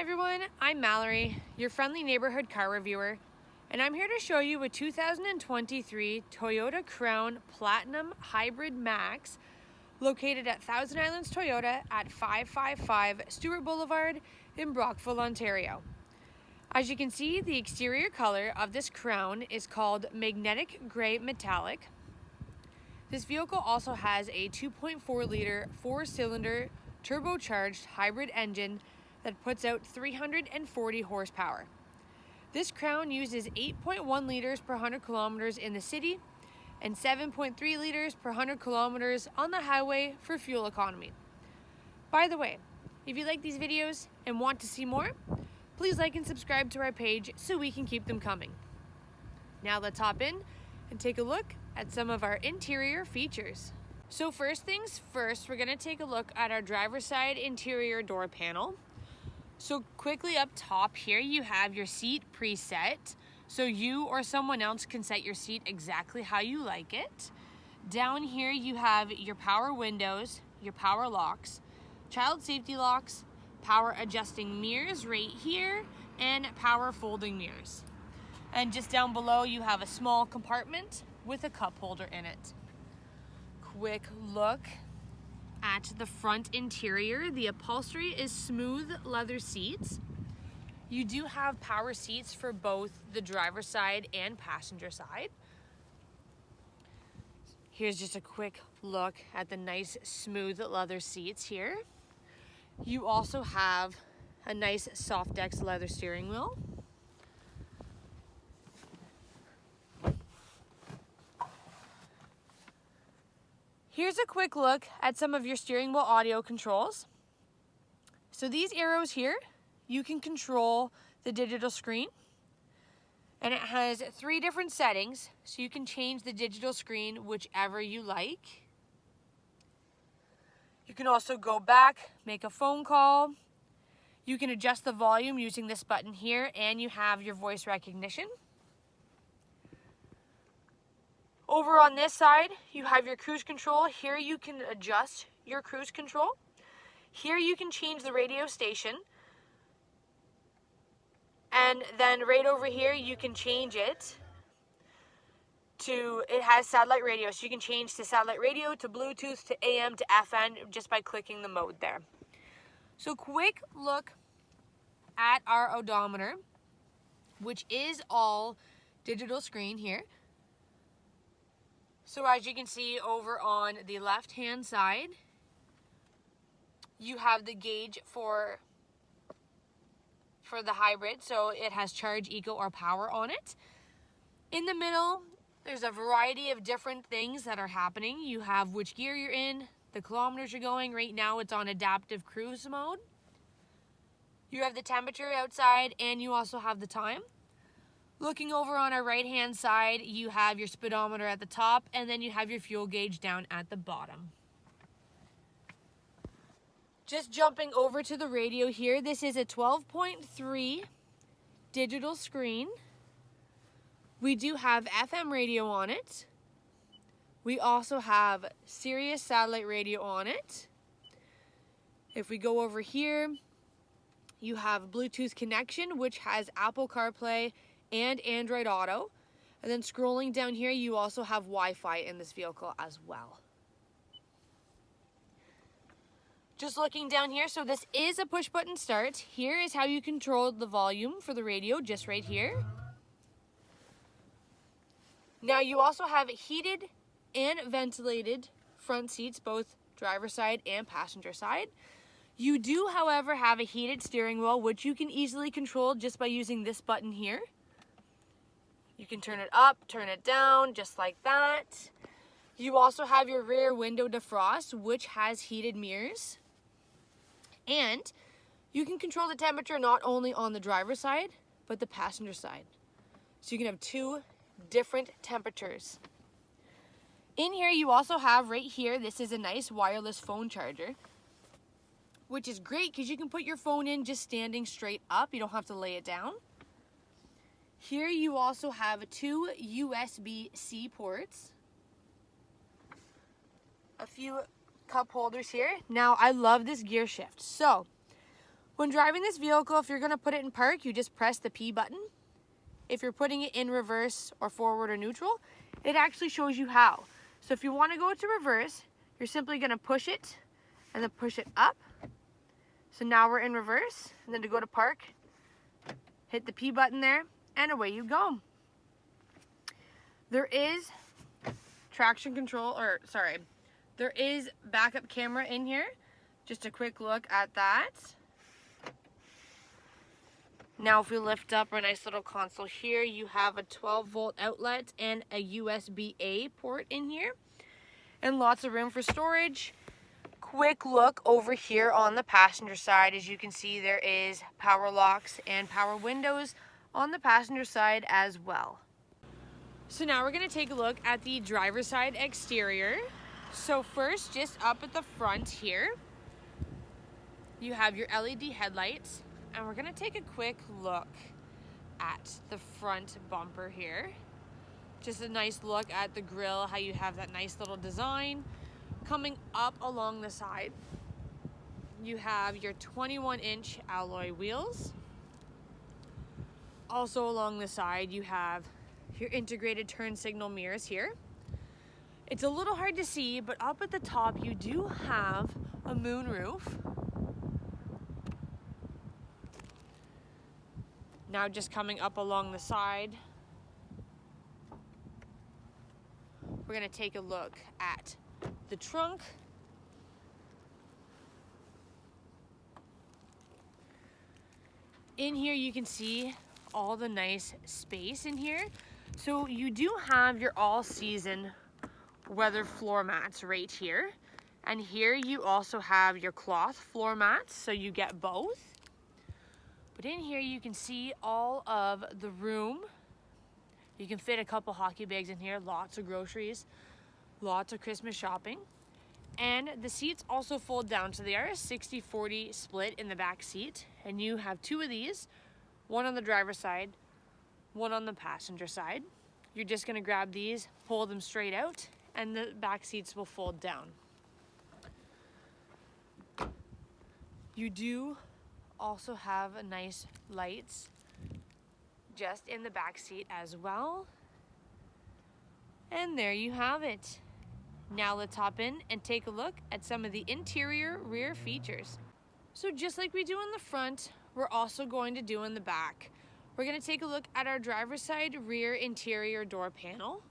Hi everyone, I'm Mallory, your friendly neighborhood car reviewer, and I'm here to show you a 2023 Toyota Crown Platinum Hybrid Max located at Thousand Islands Toyota at 555 Stewart Boulevard in Brockville, Ontario. As you can see, the exterior color of this Crown is called Magnetic Gray Metallic. This vehicle also has a 2.4 liter 4-cylinder turbocharged hybrid engine that puts out 340 horsepower. This Crown uses 8.1 liters per 100 kilometers in the city and 7.3 liters per 100 kilometers on the highway for fuel economy. By the way, if you like these videos and want to see more, please like and subscribe to our page so we can keep them coming. Now let's hop in and take a look at some of our interior features. So first things first, we're going to take a look at our driver's side interior door panel. So quickly up top here, you have your seat preset. So you or someone else can set your seat exactly how you like it. Down here, you have your power windows, your power locks, child safety locks, power adjusting mirrors right here, and power folding mirrors. And just down below, you have a small compartment with a cup holder in it. Quick look at the front interior. The upholstery is smooth leather seats. You do have power seats for both the driver's side and passenger side. Here's just a quick look at the nice smooth leather seats here. You also have a nice Softex leather steering wheel. Here's a quick look at some of your steering wheel audio controls. So these arrows here, you can control the digital screen, and it has 3 different settings, so you can change the digital screen whichever you like. You can also go back, make a phone call. You can adjust the volume using this button here, and you have your voice recognition. Over on this side, you have your cruise control. Here you can adjust your cruise control. Here you can change the radio station. And then right over here, you can change it to, it has satellite radio. So you can change to satellite radio, to Bluetooth, to AM, to FM, just by clicking the mode there. So quick look at our odometer, which is all digital screen here. So as you can see over on the left-hand side, you have the gauge for the hybrid. So it has charge, eco, or power on it. In the middle, there's a variety of different things that are happening. You have which gear you're in, the kilometers you're going. Right now it's on adaptive cruise mode. You have the temperature outside, and you also have the time. Looking over on our right-hand side, you have your speedometer at the top, and then you have your fuel gauge down at the bottom. Just jumping over to the radio here, this is a 12.3 digital screen. We do have FM radio on it. We also have Sirius satellite radio on it. If we go over here, you have Bluetooth connection, which has Apple CarPlay and Android Auto. And then scrolling down here, you also have Wi-Fi in this vehicle as well. Just looking down here, so this is a push button start. Here is how you control the volume for the radio, just right here. Now you also have heated and ventilated front seats, both driver's side and passenger side. You do, however, have a heated steering wheel, which you can easily control just by using this button here. You can turn it up, turn it down, just like that. You also have your rear window defrost, which has heated mirrors. And you can control the temperature not only on the driver's side, but the passenger side. So you can have 2 different temperatures. In here, you also have right here, this is a nice wireless phone charger, which is great because you can put your phone in just standing straight up. You don't have to lay it down. Here you also have 2 USB-C ports, a few cup holders here. Now I love this gear shift. So When driving this vehicle, if you're going to put it in park, you just press the P button. If you're putting it in reverse or forward or neutral, it actually shows you how. So if you want to go to reverse, you're simply going to push it and then push it up. So now we're in reverse, and then to go to park, hit the P button there, and away you go. There is traction control, there is backup camera in here. Just a quick look at that. Now if we lift up our nice little console here, you have a 12-volt outlet and a USB-A port in here. And lots of room for storage. Quick look over here on the passenger side. As you can see, there is power locks and power windows on the passenger side as well. So now we're going to take a look at the driver's side exterior. So first, just up at the front here, you have your LED headlights. And we're going to take a quick look at the front bumper here. Just a nice look at the grille, how you have that nice little design. Coming up along the side, you have your 21-inch alloy wheels. Also along the side, you have your integrated turn signal mirrors here. It's a little hard to see, but up at the top, you do have a moonroof. Now just coming up along the side, we're going to take a look at the trunk. In here you can see all the nice space in here. So you do have your all-season weather floor mats right here. And here you also have your cloth floor mats, so you get both. But in here you can see all of the room. You can fit a couple hockey bags in here, lots of groceries, lots of Christmas shopping. And the seats also fold down, so they are a 60-40 split in the back seat. And you have two of these, one on the driver's side, one on the passenger side. You're just gonna grab these, pull them straight out, and the back seats will fold down. You do also have a nice lights just in the back seat as well. And there you have it. Now let's hop in and take a look at some of the interior rear features. So just like we do in the front, we're also going to do in the back. We're going to take a look at our driver's side rear interior door panel.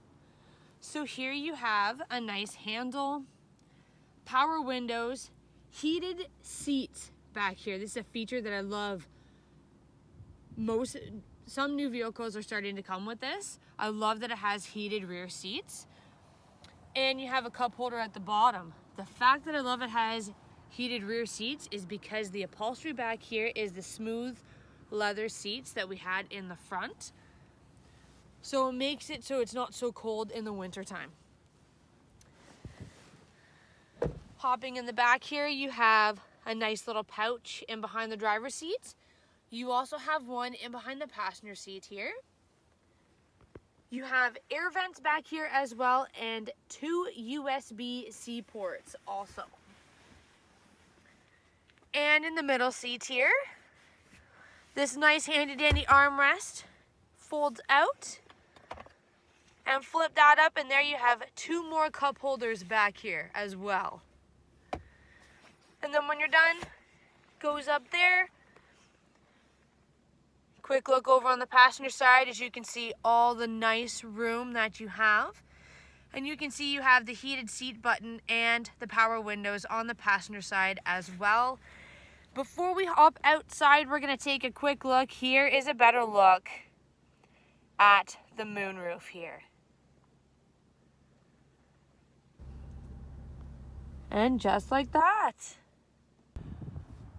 So here you have a nice handle, power windows, heated seats back here. This is a feature that I love. Some new vehicles are starting to come with this. I love that it has heated rear seats. And you have a cup holder at the bottom. The fact that I love it has heated rear seats is because the upholstery back here is the smooth leather seats that we had in the front. So it makes it so it's not so cold in the wintertime. Hopping in the back here, you have a nice little pouch in behind the driver's seat. You also have one in behind the passenger seat here. You have air vents back here as well, and two USB-C ports also. And in the middle seat here, this nice handy dandy armrest folds out and flip that up, and there you have two more cup holders back here as well. And then when you're done, goes up there. Quick look over on the passenger side. As you can see, all the nice room that you have. And you can see you have the heated seat button and the power windows on the passenger side as well. Before we hop outside, we're going to take a quick look. Here is a better look at the moonroof here. And just like that.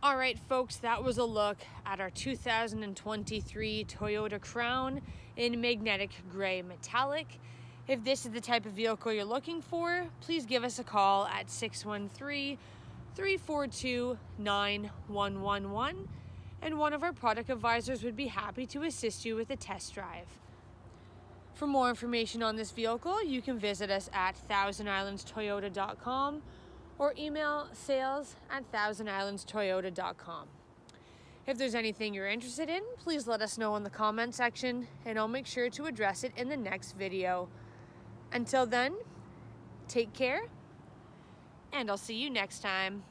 All right, folks, that was a look at our 2023 Toyota Crown in magnetic gray metallic. If this is the type of vehicle you're looking for, please give us a call at 613-342-9111, and one of our product advisors would be happy to assist you with a test drive. For more information on this vehicle, you can visit us at thousandislandstoyota.com or email sales@thousandislandstoyota.com. If there's anything you're interested in, please let us know in the comment section and I'll make sure to address it in the next video. Until then, take care and I'll see you next time.